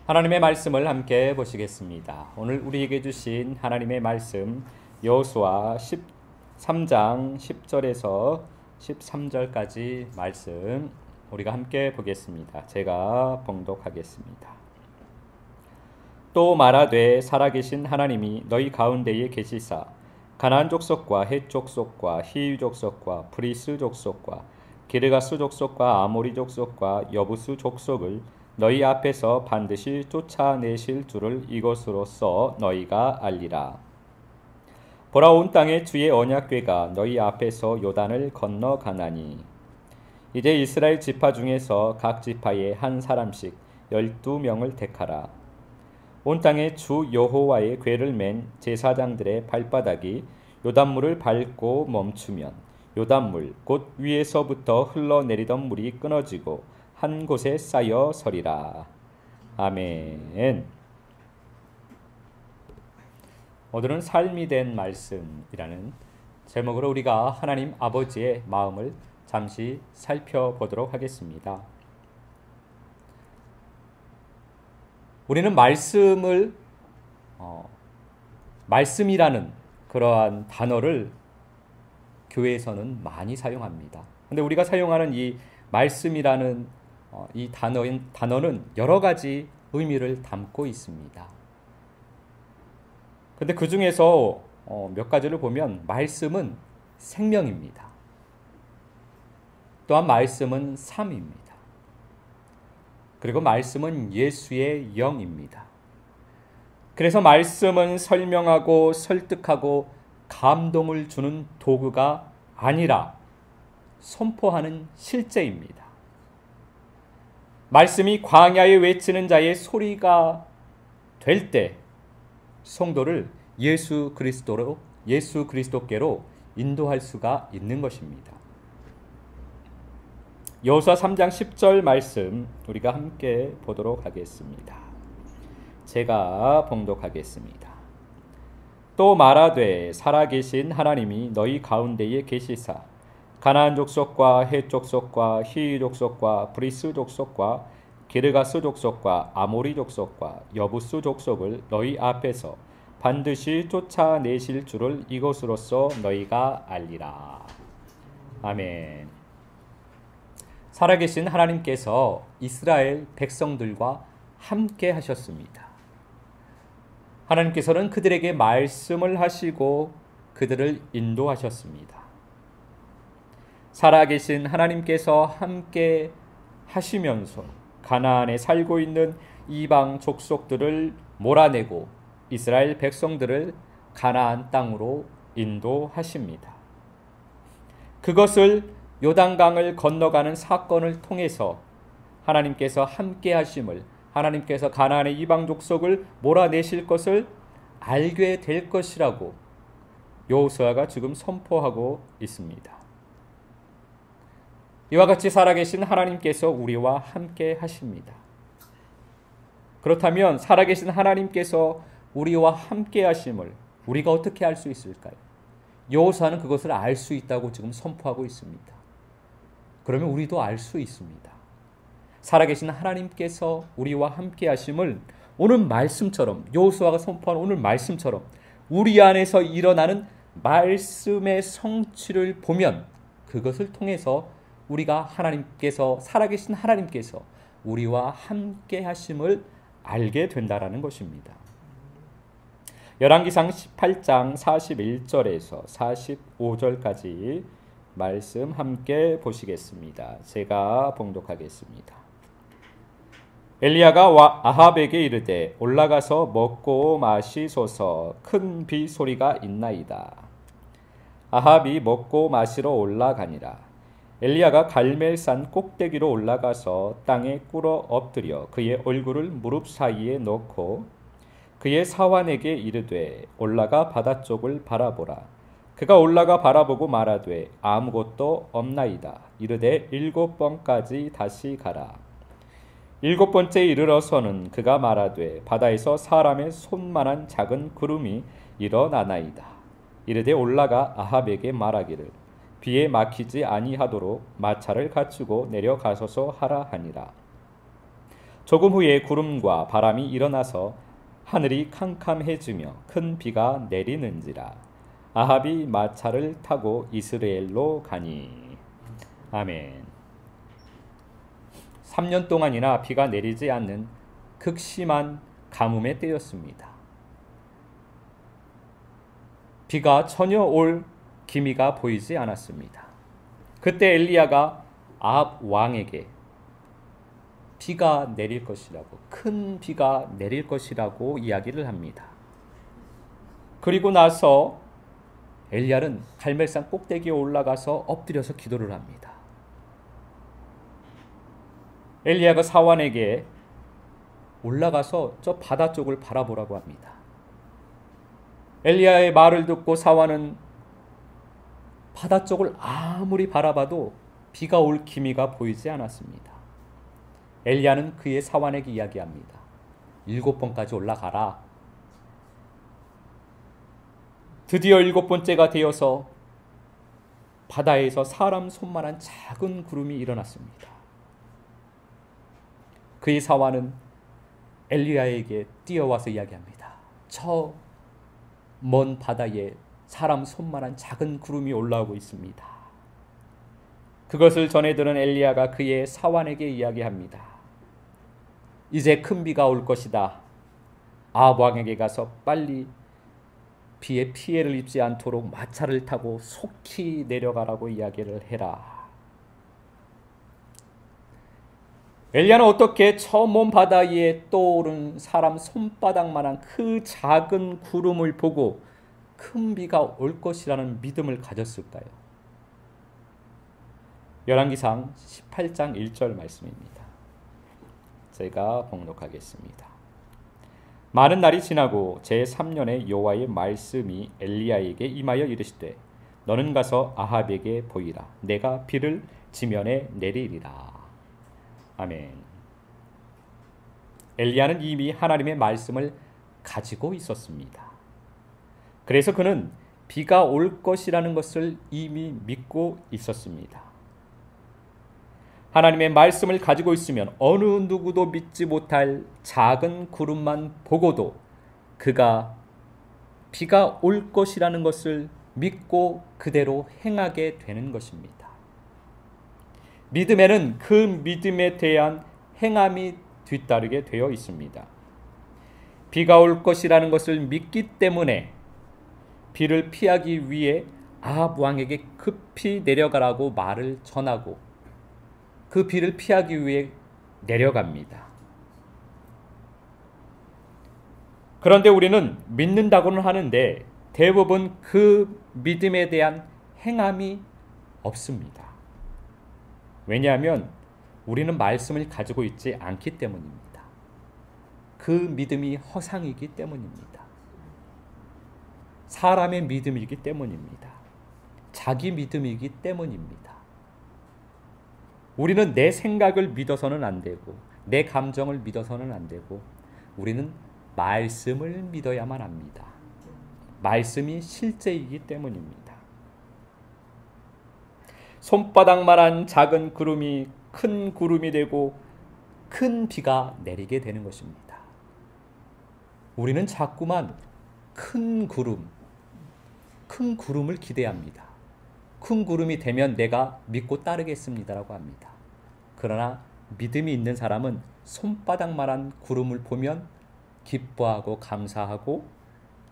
하나님의 말씀을 함께 보시겠습니다. 오늘 우리에게 주신 하나님의 말씀 여호수아 13장 10절에서 13절까지 말씀 우리가 함께 보겠습니다. 제가 봉독하겠습니다. 또 말하되 살아계신 하나님이 너희 가운데에 계시사 가나안 족속과 헷 족속과 히위 족속과 브리스 족속과 기르가스 족속과 아모리 족속과 여부스 족속을 너희 앞에서 반드시 쫓아내실 줄을 이것으로써 너희가 알리라. 보라, 온 땅에 주의 언약궤가 너희 앞에서 요단을 건너가나니 이제 이스라엘 지파 중에서 각 지파에 한 사람씩 12명을 택하라. 온 땅에 주 여호와의 궤를 맨 제사장들의 발바닥이 요단물을 밟고 멈추면 요단물 곧 위에서부터 흘러내리던 물이 끊어지고 한 곳에 쌓여 서리라. 아멘. 오늘은 삶이 된 말씀이라는 제목으로 우리가 하나님 아버지의 마음을 잠시 살펴보도록 하겠습니다. 우리는 말씀이라는 그러한 단어를 교회에서는 많이 사용합니다. 근데 우리가 사용하는 이 말씀이라는 이 단어는 여러 가지 의미를 담고 있습니다. 근데 그 중에서 몇 가지를 보면 말씀은 생명입니다. 또한 말씀은 삶입니다. 그리고 말씀은 예수의 영입니다. 그래서 말씀은 설명하고 설득하고 감동을 주는 도구가 아니라 선포하는 실제입니다. 말씀이 광야에 외치는 자의 소리가 될 때 성도를 예수 그리스도께로 인도할 수가 있는 것입니다. 여호수아 3장 10절 말씀 우리가 함께 보도록 하겠습니다. 제가 봉독하겠습니다. 또 말하되 살아계신 하나님이 너희 가운데에 계시사 가나안 족속과 헷 족속과 히위 족속과 브리스 족속과 기르가스 족속과 아모리 족속과 여부스 족속을 너희 앞에서 반드시 쫓아내실 줄을 이것으로써 너희가 알리라. 아멘. 살아계신 하나님께서 이스라엘 백성들과 함께 하셨습니다. 하나님께서는 그들에게 말씀을 하시고 그들을 인도하셨습니다. 살아계신 하나님께서 함께 하시면서 가나안에 살고 있는 이방 족속들을 몰아내고 이스라엘 백성들을 가나안 땅으로 인도하십니다. 그것을 요단강을 건너가는 사건을 통해서 하나님께서 함께 하심을, 하나님께서 가나안의 이방 족속을 몰아내실 것을 알게 될 것이라고 여호수아가 지금 선포하고 있습니다. 이와 같이 살아계신 하나님께서 우리와 함께 하십니다. 그렇다면 살아계신 하나님께서 우리와 함께 하심을 우리가 어떻게 알 수 있을까요? 여호수아는 그것을 알 수 있다고 지금 선포하고 있습니다. 그러면 우리도 알 수 있습니다. 살아계신 하나님께서 우리와 함께 하심을 오늘 말씀처럼, 여호수아가 선포한 오늘 말씀처럼 우리 안에서 일어나는 말씀의 성취를 보면 그것을 통해서 우리가 살아계신 하나님께서 우리와 함께 하심을 알게 된다라는 것입니다. 열왕기상 18장 41절에서 45절까지 말씀 함께 보시겠습니다. 제가 봉독하겠습니다. 엘리야가 아합에게 이르되 올라가서 먹고 마시소서, 큰 비 소리가 있나이다. 아합이 먹고 마시러 올라가니라. 엘리야가 갈멜산 꼭대기로 올라가서 땅에 꿇어 엎드려 그의 얼굴을 무릎 사이에 넣고 그의 사환에게 이르되 올라가 바다 쪽을 바라보라. 그가 올라가 바라보고 말하되 아무것도 없나이다. 이르되 7번까지 다시 가라. 7번째에 이르러서는 그가 말하되 바다에서 사람의 손만한 작은 구름이 일어나나이다. 이르되 올라가 아합에게 말하기를 비에 막히지 아니하도록 마차를 갖추고 내려가소서 하라 하니라. 조금 후에 구름과 바람이 일어나서 하늘이 캄캄해지며 큰 비가 내리는지라. 아합이 마차를 타고 이스라엘로 가니. 아멘. 3년 동안이나 비가 내리지 않는 극심한 가뭄의 때였습니다. 비가 전혀 올 기미가 보이지 않았습니다. 그때 엘리야가 아합 왕에게 비가 내릴 것이라고, 큰 비가 내릴 것이라고 이야기를 합니다. 그리고 나서 엘리야는 갈멜산 꼭대기에 올라가서 엎드려서 기도를 합니다. 엘리야가 사환에게 올라가서 저 바다 쪽을 바라보라고 합니다. 엘리야의 말을 듣고 사환은 바다 쪽을 아무리 바라봐도 비가 올 기미가 보이지 않았습니다. 엘리야는 그의 사환에게 이야기합니다. 7번까지 올라가라. 드디어 7번째가 되어서 바다에서 사람 손만한 작은 구름이 일어났습니다. 그의 사환은 엘리야에게 뛰어와서 이야기합니다. 저 먼 바다에 사람 손만한 작은 구름이 올라오고 있습니다. 그것을 전해 들은 엘리야가 그의 사환에게 이야기합니다. 이제 큰 비가 올 것이다. 아합 왕에게 가서 빨리 비에 피해를 입지 않도록 마차를 타고 속히 내려가라고 이야기를 해라. 엘리야는 어떻게 저 먼 바다 위에 떠오른 사람 손바닥만한 그 작은 구름을 보고 큰 비가 올 것이라는 믿음을 가졌을까요? 열왕기상 18장 1절 말씀입니다. 제가 봉독하겠습니다. 많은 날이 지나고 제3년에 여호와의 말씀이 엘리야에게 임하여 이르시되 너는 가서 아합에게 보이라. 내가 비를 지면에 내리리라. 아멘. 엘리야는 이미 하나님의 말씀을 가지고 있었습니다. 그래서 그는 비가 올 것이라는 것을 이미 믿고 있었습니다. 하나님의 말씀을 가지고 있으면 어느 누구도 믿지 못할 작은 구름만 보고도 그가 비가 올 것이라는 것을 믿고 그대로 행하게 되는 것입니다. 믿음에는 그 믿음에 대한 행함이 뒤따르게 되어 있습니다. 비가 올 것이라는 것을 믿기 때문에 비를 피하기 위해 아합 왕에게 급히 내려가라고 말을 전하고 그 비를 피하기 위해 내려갑니다. 그런데 우리는 믿는다고는 하는데 대부분 그 믿음에 대한 행함이 없습니다. 왜냐하면 우리는 말씀을 가지고 있지 않기 때문입니다. 그 믿음이 허상이기 때문입니다. 사람의 믿음이기 때문입니다. 자기 믿음이기 때문입니다. 우리는 내 생각을 믿어서는 안 되고 내 감정을 믿어서는 안 되고 우리는 말씀을 믿어야만 합니다. 말씀이 실제이기 때문입니다. 손바닥만한 작은 구름이 큰 구름이 되고 큰 비가 내리게 되는 것입니다. 우리는 자꾸만 큰 구름을 기대합니다. 큰 구름이 되면 내가 믿고 따르겠습니다라고 합니다. 그러나 믿음이 있는 사람은 손바닥만한 구름을 보면 기뻐하고 감사하고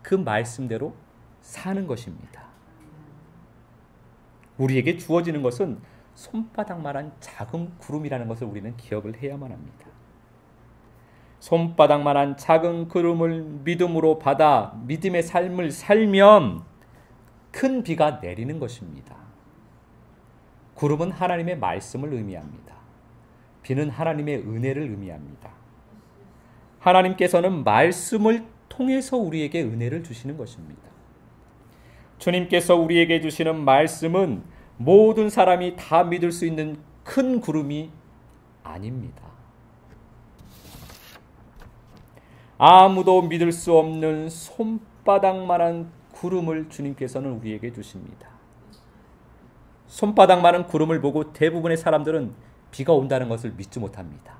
그 말씀대로 사는 것입니다. 우리에게 주어지는 것은 손바닥만한 작은 구름이라는 것을 우리는 기억을 해야만 합니다. 손바닥만한 작은 구름을 믿음으로 받아 믿음의 삶을 살면 큰 비가 내리는 것입니다. 구름은 하나님의 말씀을 의미합니다. 비는 하나님의 은혜를 의미합니다. 하나님께서는 말씀을 통해서 우리에게 은혜를 주시는 것입니다. 주님께서 우리에게 주시는 말씀은 모든 사람이 다 믿을 수 있는 큰 구름이 아닙니다. 아무도 믿을 수 없는 손바닥만한 구름을 주님께서는 우리에게 주십니다. 손바닥만한 구름을 보고 대부분의 사람들은 비가 온다는 것을 믿지 못합니다.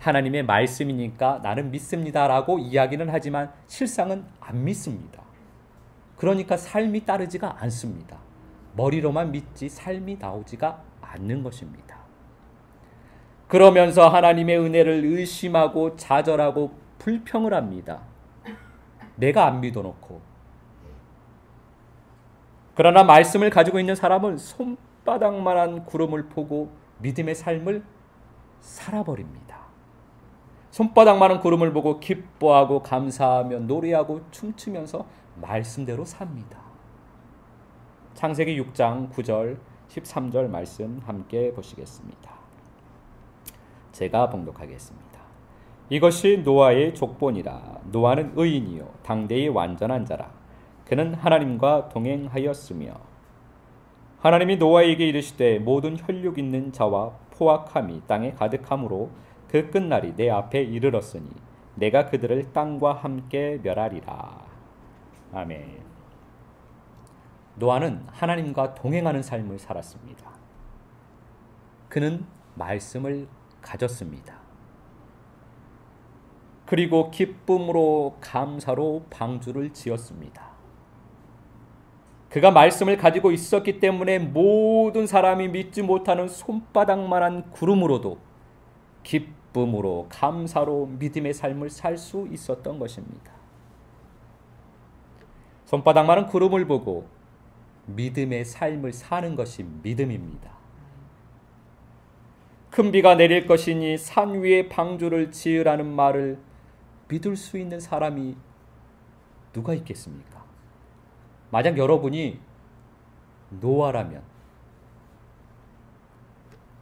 하나님의 말씀이니까 나는 믿습니다라고 이야기는 하지만 실상은 안 믿습니다. 그러니까 삶이 따르지가 않습니다. 머리로만 믿지 삶이 나오지가 않는 것입니다. 그러면서 하나님의 은혜를 의심하고 좌절하고 불평을 합니다. 내가 안 믿어놓고. 그러나 말씀을 가지고 있는 사람은 손바닥만한 구름을 보고 믿음의 삶을 살아버립니다. 손바닥만한 구름을 보고 기뻐하고 감사하며 노래하고 춤추면서 말씀대로 삽니다. 창세기 6장 9절 13절 말씀 함께 보시겠습니다. 제가 봉독하겠습니다. 이것이 노아의 족본이라. 노아는 의인이요 당대의 완전한 자라. 그는 하나님과 동행하였으며 하나님이 노아에게 이르시되 모든 혈육 있는 자와 포악함이 땅에 가득함으로 그 끝날이 내 앞에 이르렀으니 내가 그들을 땅과 함께 멸하리라. 아멘. 노아는 하나님과 동행하는 삶을 살았습니다. 그는 말씀을 가졌습니다. 그리고 기쁨으로 감사로 방주를 지었습니다. 그가 말씀을 가지고 있었기 때문에 모든 사람이 믿지 못하는 손바닥만한 구름으로도 기쁨으로 감사로 믿음의 삶을 살 수 있었던 것입니다. 손바닥만한 구름을 보고 믿음의 삶을 사는 것이 믿음입니다. 큰 비가 내릴 것이니 산 위에 방주를 지으라는 말을 믿을 수 있는 사람이 누가 있겠습니까? 만약 여러분이 노아라면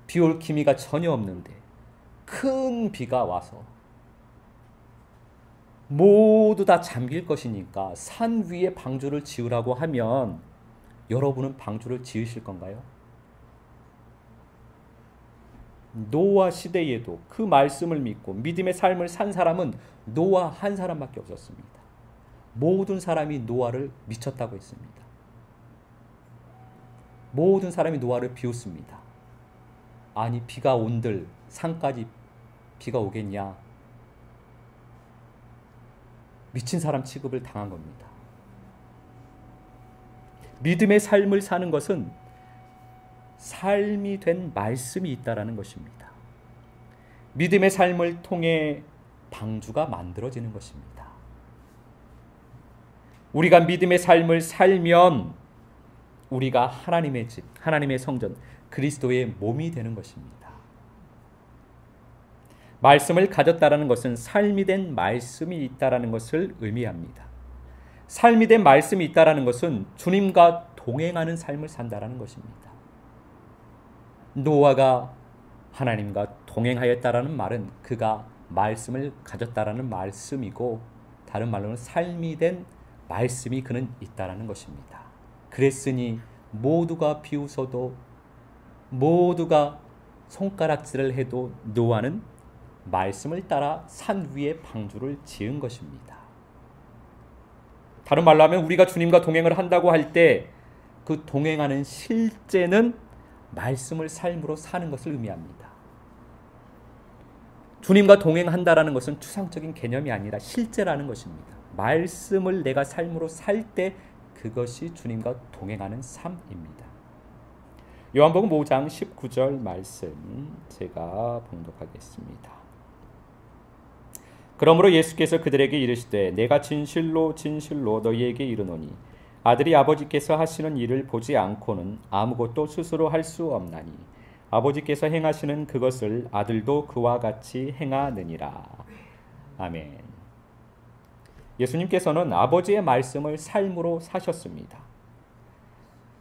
비 올 기미가 전혀 없는데 큰 비가 와서 모두 다 잠길 것이니까 산 위에 방주를 지으라고 하면 여러분은 방주를 지으실 건가요? 노아 시대에도 그 말씀을 믿고 믿음의 삶을 산 사람은 노아 한 사람밖에 없었습니다. 모든 사람이 노아를 미쳤다고 했습니다. 모든 사람이 노아를 비웃습니다. 아니 비가 온들 산까지 비가 오겠냐? 미친 사람 취급을 당한 겁니다. 믿음의 삶을 사는 것은 삶이 된 말씀이 있다라는 것입니다. 믿음의 삶을 통해 방주가 만들어지는 것입니다. 우리가 믿음의 삶을 살면 우리가 하나님의 집, 하나님의 성전, 그리스도의 몸이 되는 것입니다. 말씀을 가졌다라는 것은 삶이 된 말씀이 있다라는 것을 의미합니다. 삶이 된 말씀이 있다라는 것은 주님과 동행하는 삶을 산다라는 것입니다. 노아가 하나님과 동행하였다라는 말은 그가 말씀을 가졌다라는 말씀이고 다른 말로는 삶이 된 말씀이 그는 있다라는 것입니다. 그랬으니 모두가 비웃어도 모두가 손가락질을 해도 노아는 말씀을 따라 산 위에 방주를 지은 것입니다. 다른 말로 하면 우리가 주님과 동행을 한다고 할 때 그 동행하는 실제는 말씀을 삶으로 사는 것을 의미합니다. 주님과 동행한다라는 것은 추상적인 개념이 아니라 실제라는 것입니다. 말씀을 내가 삶으로 살 때 그것이 주님과 동행하는 삶입니다. 요한복음 5장 19절 말씀 제가 봉독하겠습니다. 그러므로 예수께서 그들에게 이르시되 내가 진실로 진실로 너희에게 이르노니 아들이 아버지께서 하시는 일을 보지 않고는 아무것도 스스로 할 수 없나니 아버지께서 행하시는 그것을 아들도 그와 같이 행하느니라. 아멘. 예수님께서는 아버지의 말씀을 삶으로 사셨습니다.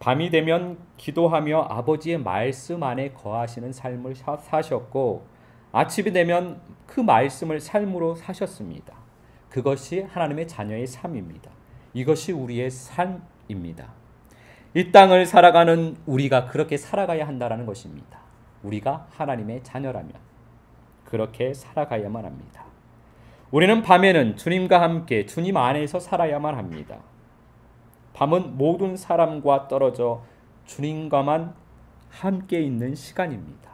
밤이 되면 기도하며 아버지의 말씀 안에 거하시는 삶을 사셨고 아침이 되면 그 말씀을 삶으로 사셨습니다. 그것이 하나님의 자녀의 삶입니다. 이것이 우리의 삶입니다. 이 땅을 살아가는 우리가 그렇게 살아가야 한다는 것입니다. 우리가 하나님의 자녀라면 그렇게 살아가야만 합니다. 우리는 밤에는 주님과 함께 주님 안에서 살아야만 합니다. 밤은 모든 사람과 떨어져 주님과만 함께 있는 시간입니다.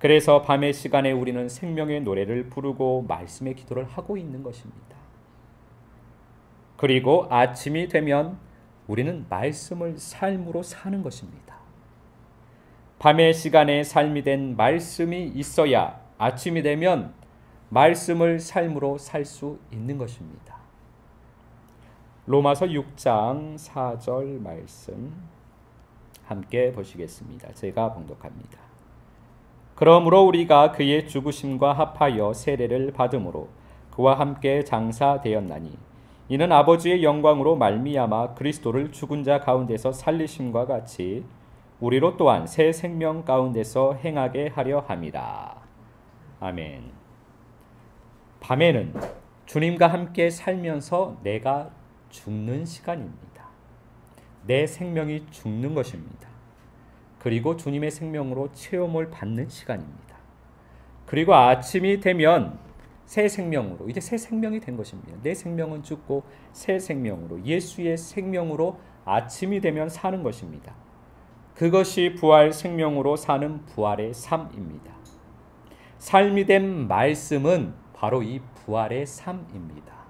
그래서 밤의 시간에 우리는 생명의 노래를 부르고 말씀의 기도를 하고 있는 것입니다. 그리고 아침이 되면 우리는 말씀을 삶으로 사는 것입니다. 밤의 시간에 삶이 된 말씀이 있어야 아침이 되면 말씀을 삶으로 살 수 있는 것입니다. 로마서 6장 4절 말씀 함께 보시겠습니다. 제가 봉독합니다. 그러므로 우리가 그의 죽으심과 합하여 세례를 받음으로 그와 함께 장사되었나니 이는 아버지의 영광으로 말미암아 그리스도를 죽은 자 가운데서 살리심과 같이 우리로 또한 새 생명 가운데서 행하게 하려 함이라. 아멘. 밤에는 주님과 함께 살면서 내가 죽는 시간입니다. 내 생명이 죽는 것입니다. 그리고 주님의 생명으로 체험을 받는 시간입니다. 그리고 아침이 되면 새 생명으로, 이제 새 생명이 된 것입니다. 내 생명은 죽고 새 생명으로, 예수의 생명으로 아침이 되면 사는 것입니다. 그것이 부활 생명으로 사는 부활의 삶입니다. 삶이 된 말씀은 바로 이 부활의 삶입니다.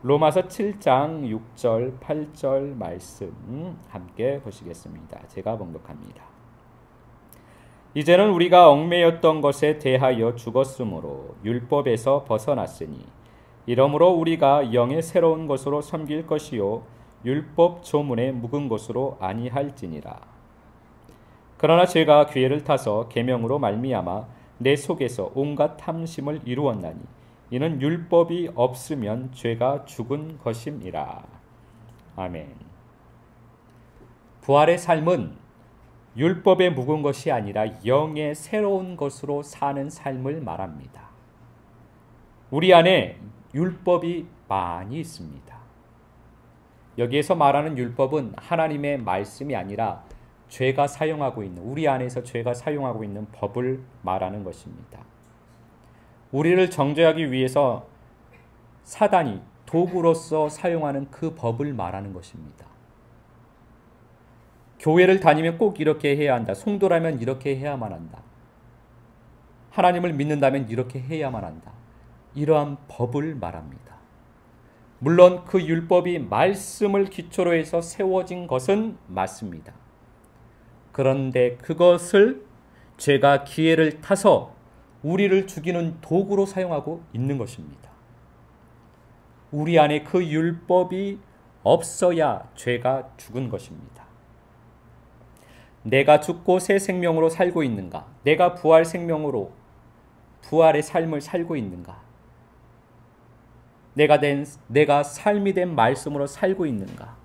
로마서 7장 6절 8절 말씀 함께 보시겠습니다. 제가 봉독합니다. 이제는 우리가 얽매였던 것에 대하여 죽었으므로 율법에서 벗어났으니 이러므로 우리가 영의 새로운 것으로 섬길 것이요 율법 조문에 묵은 것으로 아니할지니라. 그러나 제가 기회를 타서 계명으로 말미암아 내 속에서 온갖 탐심을 이루었나니 이는 율법이 없으면 죄가 죽은 것임이라. 아멘. 부활의 삶은 율법에 묵은 것이 아니라 영의 새로운 것으로 사는 삶을 말합니다. 우리 안에 율법이 많이 있습니다. 여기에서 말하는 율법은 하나님의 말씀이 아니라 죄가 사용하고 있는, 우리 안에서 죄가 사용하고 있는 법을 말하는 것입니다. 우리를 정죄하기 위해서 사단이 도구로서 사용하는 그 법을 말하는 것입니다. 교회를 다니면 꼭 이렇게 해야 한다. 성도라면 이렇게 해야만 한다. 하나님을 믿는다면 이렇게 해야만 한다. 이러한 법을 말합니다. 물론 그 율법이 말씀을 기초로 해서 세워진 것은 맞습니다. 그런데 그것을 죄가 기회를 타서 우리를 죽이는 도구로 사용하고 있는 것입니다. 우리 안에 그 율법이 없어야 죄가 죽은 것입니다. 내가 죽고 새 생명으로 살고 있는가? 내가 부활 생명으로 부활의 삶을 살고 있는가? 내가 삶이 된 말씀으로 살고 있는가?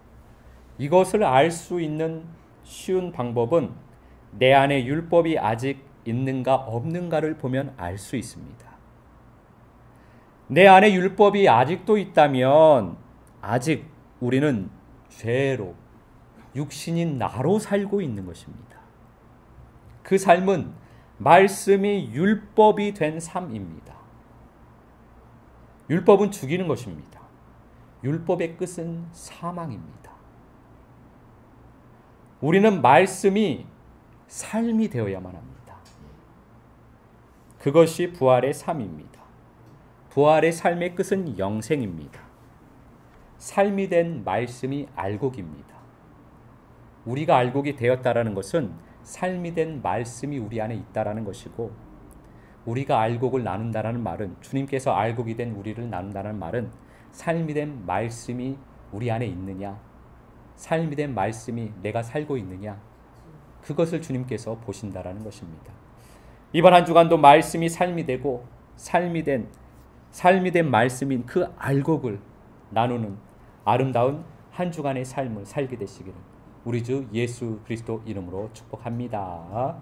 이것을 알 수 있는 쉬운 방법은 내 안에 율법이 아직 있는가 없는가를 보면 알 수 있습니다. 내 안에 율법이 아직도 있다면 아직 우리는 죄로, 육신인 나로 살고 있는 것입니다. 그 삶은 말씀이 율법이 된 삶입니다. 율법은 죽이는 것입니다. 율법의 끝은 사망입니다. 우리는 말씀이 삶이 되어야만 합니다. 그것이 부활의 삶입니다. 부활의 삶의 끝은 영생입니다. 삶이 된 말씀이 알곡입니다. 우리가 알곡이 되었다라는 것은 삶이 된 말씀이 우리 안에 있다라는 것이고, 우리가 알곡을 나눈다라는 말은, 주님께서 알곡이 된 우리를 나눈다는 말은 삶이 된 말씀이 우리 안에 있느냐, 삶이 된 말씀이 내가 살고 있느냐, 그것을 주님께서 보신다라는 것입니다. 이번 한 주간도 말씀이 삶이 되고 삶이 된 말씀인 그 알곡을 나누는 아름다운 한 주간의 삶을 살게 되시기를 우리 주 예수 그리스도 이름으로 축복합니다.